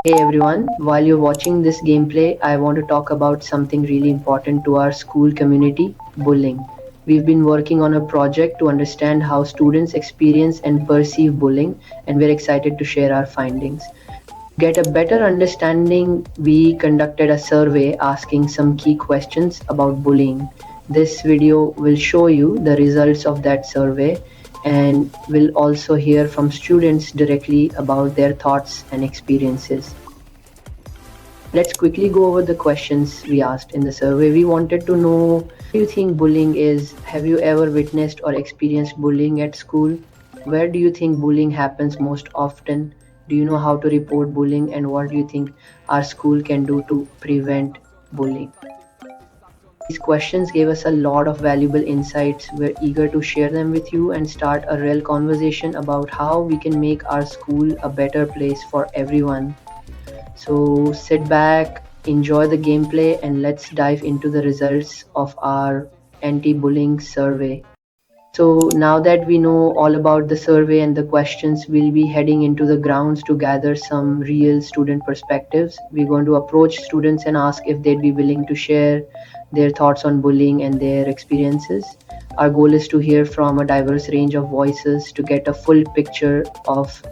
Hey everyone, while you're watching this gameplay, I want to talk about something really important to our school community, bullying. We've been working on a project to understand how students experience and perceive bullying, and we're excited to share our findings. To get a better understanding, we conducted a survey asking some key questions about bullying. This video will show you the results of that survey and will also hear from students directly about their thoughts and experiences. Let's quickly go over the questions we asked in the survey. We wanted to know what do you think bullying is? Have you ever witnessed or experienced bullying at school? Where do you think bullying happens most often? Do you know how to report bullying? And what do you think our school can do to prevent bullying? These questions gave us a lot of valuable insights. We're eager to share them with you and start a real conversation about how we can make our school a better place for everyone. So sit back, enjoy the gameplay, and let's dive into the results of our anti-bullying survey. So now that we know all about the survey and the questions, we'll be heading into the grounds to gather some real student perspectives. We're going to approach students and ask if they'd be willing to share their thoughts on bullying and their experiences. Our goal is to hear from a diverse range of voices to get a full picture of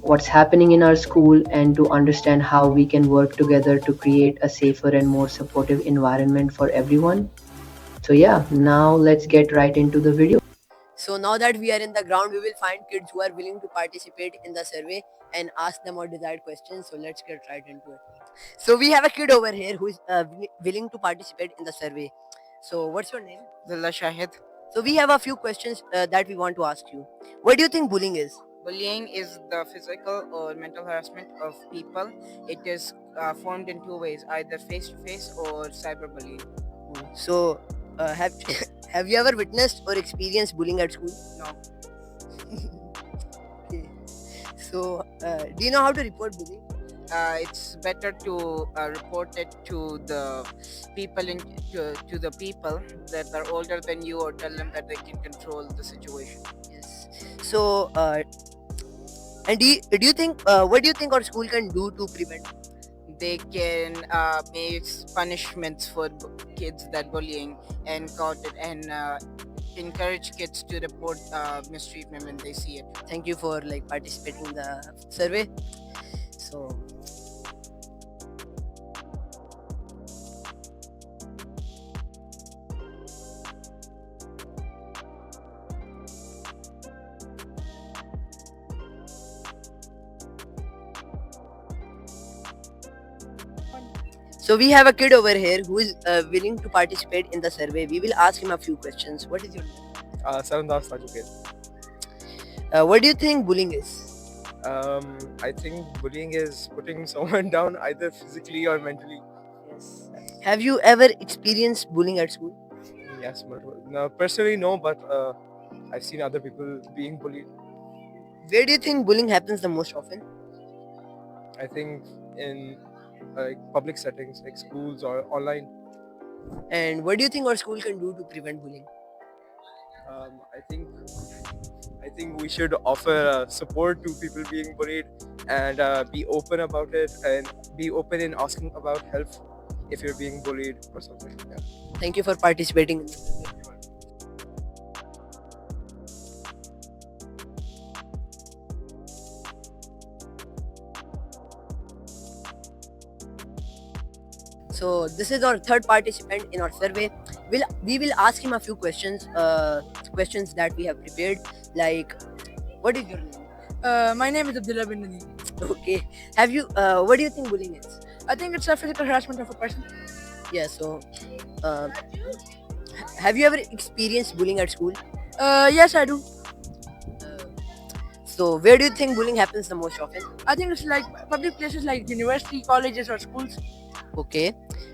what's happening in our school and to understand how we can work together to create a safer and more supportive environment for everyone. So, yeah, now let's get right into the video. So now that we are in the ground, we will find kids who are willing to participate in the survey and ask them our desired questions. So let's get right into it. So we have a kid over here who is willing to participate in the survey. So what's your name? Zilla Shahid. So we have a few questions that we want to ask you. What do you think bullying is? Bullying is the physical or mental harassment of people. It is formed in two ways, either face to face or cyberbullying. So have have you ever witnessed or experienced bullying at school? No. Okay. So do you know how to report bullying? It's better to report it to the people to the people that are older than you, or tell them that they can control the situation. Yes. So and do you think what do you think our school can do to prevent? They can make punishments for kids that bullying and caught it, and encourage kids to report mistreatment when they see it. Thank you for participating in the survey. So so we have a kid over here who is willing to participate in the survey. We will ask him a few questions. What is your name? Sarandas Tajuket. What do you think bullying is? I think bullying is putting someone down either physically or mentally. Yes. Have you ever experienced bullying at school? Yes, but no, personally no, but I've seen other people being bullied. Where do you think bullying happens the most often? I think in public settings like schools or online. And what do you think our school can do to prevent bullying? I think we should offer support to people being bullied and be open about it and be open in asking about help if you're being bullied or something. Yeah. Thank you for participating in the survey. So this is our third participant in our survey. We will ask him a few questions, questions that we have prepared. Like, what is your name? My name is Abdullah bin Nadeem. Okay. Have you? What do you think bullying is? I think it's a physical harassment of a person. Yeah. So, uh, have you ever experienced bullying at school? Yes, I do. So, where do you think bullying happens the most often? I think it's like public places like university, colleges, or schools. Okay.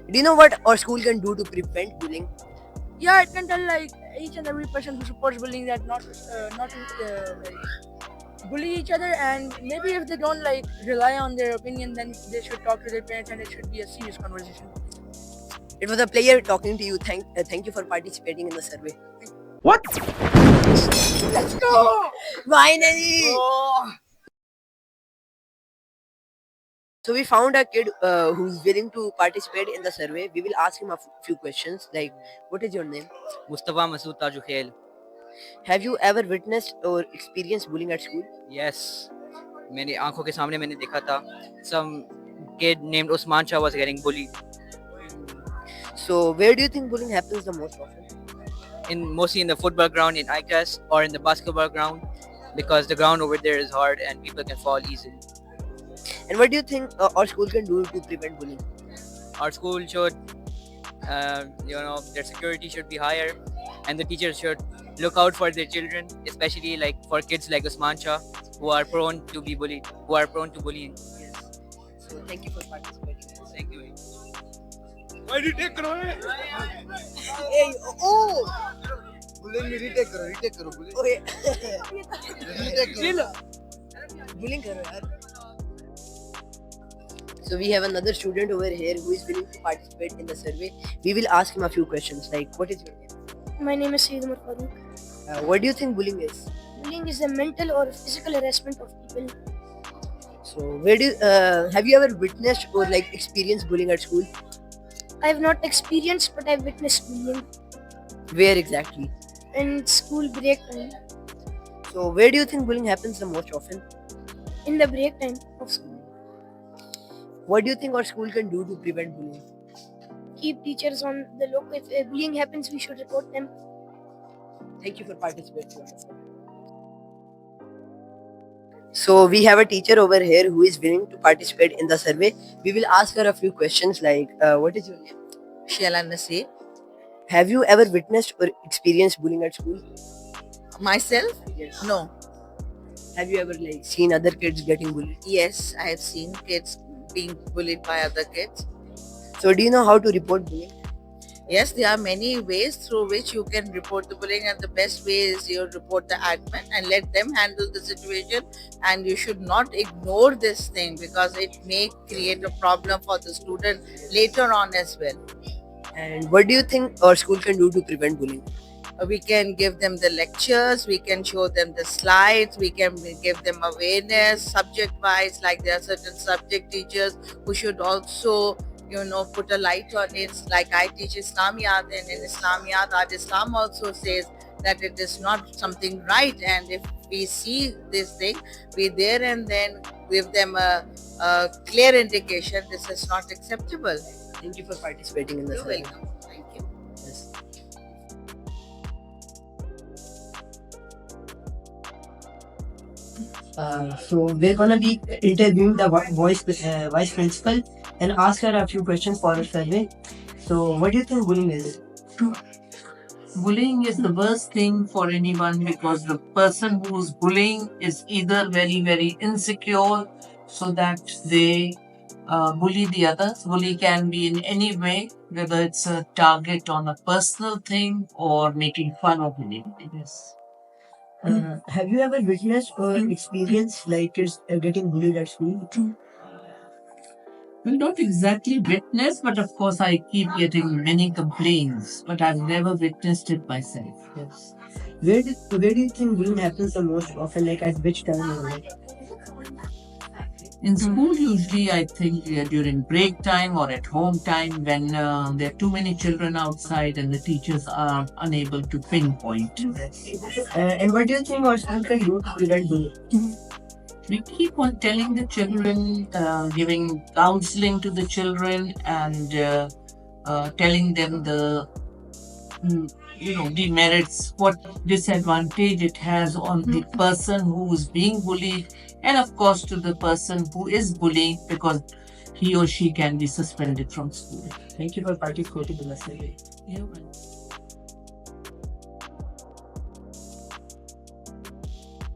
Do you know what our school can do to prevent bullying? Yeah, it can tell like each and every person who supports bullying that not to bully each other, and maybe if they don't rely on their opinion, then they should talk to their parents, and it should be a serious conversation. It was a pleasure talking to you. Thank you for participating in the survey. What? Let's go! Finally! Oh. So we found a kid who's willing to participate in the survey. We will ask him a few questions like, what is your name? Mustafa Masood Tajukhail. Have you ever witnessed or experienced bullying at school? Yes. मेरी आंखों के सामने मैंने देखा था. Some kid named Usman Shah was getting bullied. So where do you think bullying happens the most often? Mostly in the football ground in ICAS or in the basketball ground, because the ground over there is hard and people can fall easily. And what do you think our school can do to prevent bullying? Our school should, their security should be higher, and the teachers should look out for their children, especially like for kids like Usman Shah, who are prone to be bullied, who are prone to bullying. Yes. So thank you for participating. Thank you. Why did you take it? Hey, oh! retake करो bullying. Okay. Retake करो. Bullying करो यार. So we have another student over here who is willing to participate in the survey. We will ask him a few questions like, what is your name? My name is Saeed Umar Farooq. What do you think bullying is? Bullying is the mental or physical harassment of people. So where do you, have you ever witnessed or like experienced bullying at school? I have not experienced, but I've witnessed bullying Where exactly? in school break time. So where do you think bullying happens the most often? In the break time of school, What do you think our school can do to prevent bullying? keep teachers on the look. If bullying happens, we should report them. Thank you for participating. So we have a teacher over here who is willing to participate in the survey. We will ask her a few questions like, what is your name? Sheila Nasir. Have you ever witnessed or experienced bullying at school? Myself? Yes. No. Have you ever like seen other kids getting bullied? Yes, I have seen kids being bullied by other kids. So do you know how to report bullying? Yes, there are many ways through which you can report the bullying, and the best way is you report the admin and let them handle the situation. And you should not ignore this thing because it may create a problem for the student later on as well. And what do you think our school can do to prevent bullying? We can give them the lectures, we can show them the slides, we can give them awareness subject wise, like there are certain subject teachers who should also put a light on it. Like I teach Islamiyat, and in Islamiyat, our Islam also says that it is not something right, and if we see this thing, we there and then give them a clear indication this is not acceptable. Thank you for participating in the You're survey. welcome. Thank you. Yes. So we're gonna be interviewing the vice principal and ask her a few questions for her survey. So what do you think bullying is? Bullying is the worst thing for anyone because the person who's bullying is either very, very insecure so that they bully the others. Bully can be in any way, whether it's a target on a personal thing or making fun of anybody. Yes. Have you ever witnessed or experienced like kids getting bullied at school? Well, not exactly witnessed, but of course I keep getting many complaints, but I've never witnessed it myself. Yes. Where do you think bullying happens the most often? Like at which time? Or like? In school, usually I think during break time or at home time when there are too many children outside and the teachers are unable to pinpoint. And what do you think our school can do to prevent bullying? We keep on telling the children, giving counseling to the children and telling them the demerits, what disadvantage it has on the person who is being bullied, and of course to the person who is bullying, because he or she can be suspended from school. Thank you for participating in the survey. You're welcome.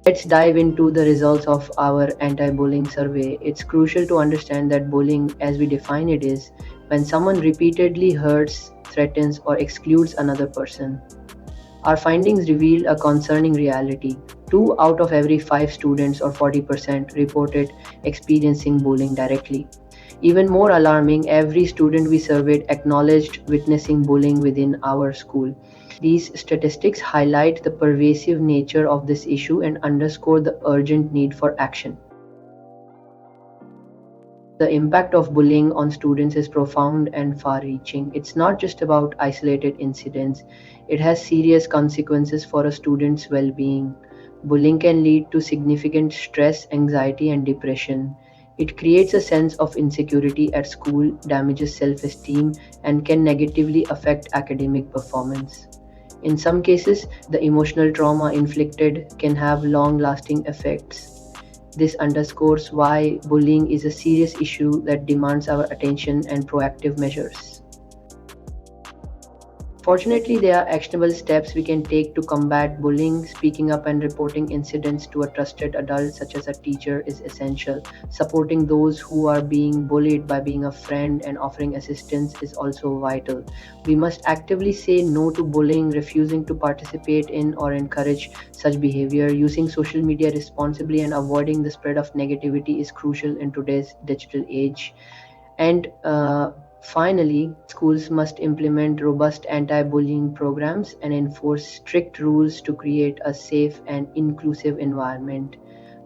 Let's dive into the results of our anti-bullying survey. It's crucial to understand that bullying, as we define it, is when someone repeatedly hurts, threatens, or excludes another person. Our findings reveal a concerning reality. 2 out of every 5 students, or 40%, reported experiencing bullying directly. Even more alarming, every student we surveyed acknowledged witnessing bullying within our school. These statistics highlight the pervasive nature of this issue and underscore the urgent need for action. The impact of bullying on students is profound and far reaching. It's not just about isolated incidents, it has serious consequences for a student's well being. Bullying can lead to significant stress, anxiety, and depression. It creates a sense of insecurity at school, damages self esteem, and can negatively affect academic performance. In some cases, the emotional trauma inflicted can have long lasting effects. This underscores why bullying is a serious issue that demands our attention and proactive measures. Fortunately, there are actionable steps we can take to combat bullying. Speaking up and reporting incidents to a trusted adult, such as a teacher, is essential. Supporting those who are being bullied by being a friend and offering assistance is also vital. We must actively say no to bullying, refusing to participate in or encourage such behavior. Using social media responsibly and avoiding the spread of negativity is crucial in today's digital age. And finally, schools must implement robust anti bullying programs and enforce strict rules to create a safe and inclusive environment.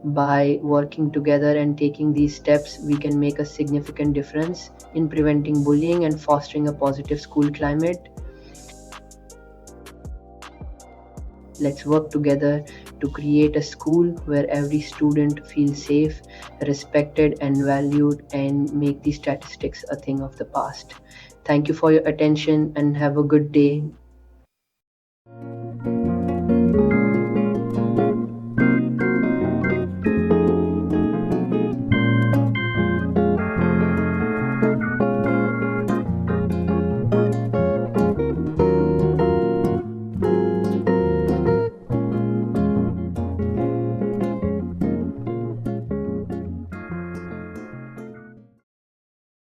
By working together and taking these steps, we can make a significant difference in preventing bullying and fostering a positive school climate. Let's work together to create a school where every student feels safe, respected, and valued, and make these statistics a thing of the past. Thank you for your attention and have a good day.